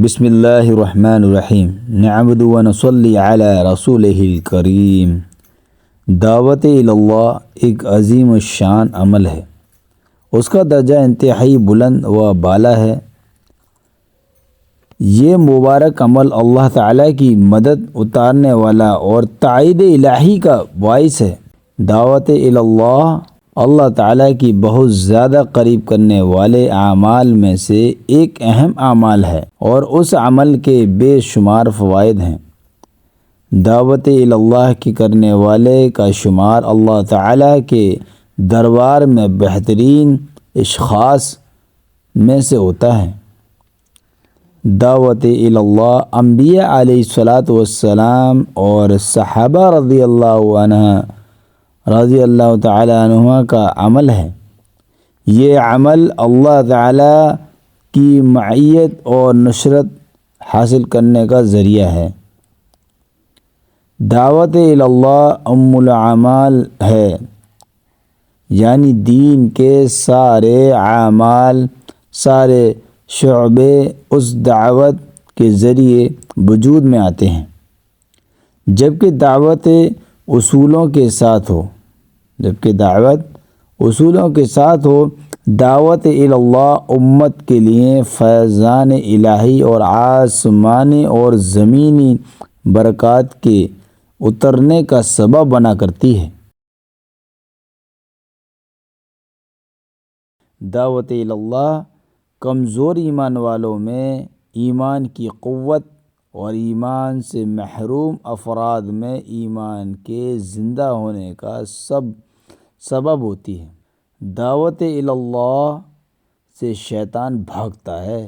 بسم اللہ الرحمن الرحیم نعبد و نصلی علی رسولہ الکریم۔ دعوت اللہ ایک عظیم الشان عمل ہے، اس کا درجہ انتہائی بلند و بالا ہے۔ یہ مبارک عمل اللہ تعالیٰ کی مدد اتارنے والا اور تائید الہی کا باعث ہے۔ دعوت اللہ اللہ تعالیٰ کی بہت زیادہ قریب کرنے والے اعمال میں سے ایک اہم عمل ہے اور اس عمل کے بے شمار فوائد ہیں۔ دعوت اللہ کی کرنے والے کا شمار اللہ تعالیٰ کے دربار میں بہترین اشخاص میں سے ہوتا ہے۔ دعوت اللہ انبیاء علیہ السلام اور صحابہ رضی اللہ تعالیٰ عنہ کا عمل ہے۔ یہ عمل اللہ تعالیٰ کی معیت اور نصرت حاصل کرنے کا ذریعہ ہے۔ دعوت اللہ ام الاعمال ہے، یعنی دین کے سارے اعمال، سارے شعبے اس دعوت کے ذریعے وجود میں آتے ہیں۔ جبکہ دعوت اصولوں کے ساتھ ہو، دعوت اللہ امت کے لیے فیضان الہی اور آسمانی اور زمینی برکات کے اترنے کا سبب بنا کرتی ہے۔ دعوت اللہ کمزور ایمان والوں میں ایمان کی قوت اور ایمان سے محروم افراد میں ایمان کے زندہ ہونے کا سبب ہوتی ہے۔ دعوت اللہ سے شیطان بھاگتا ہے۔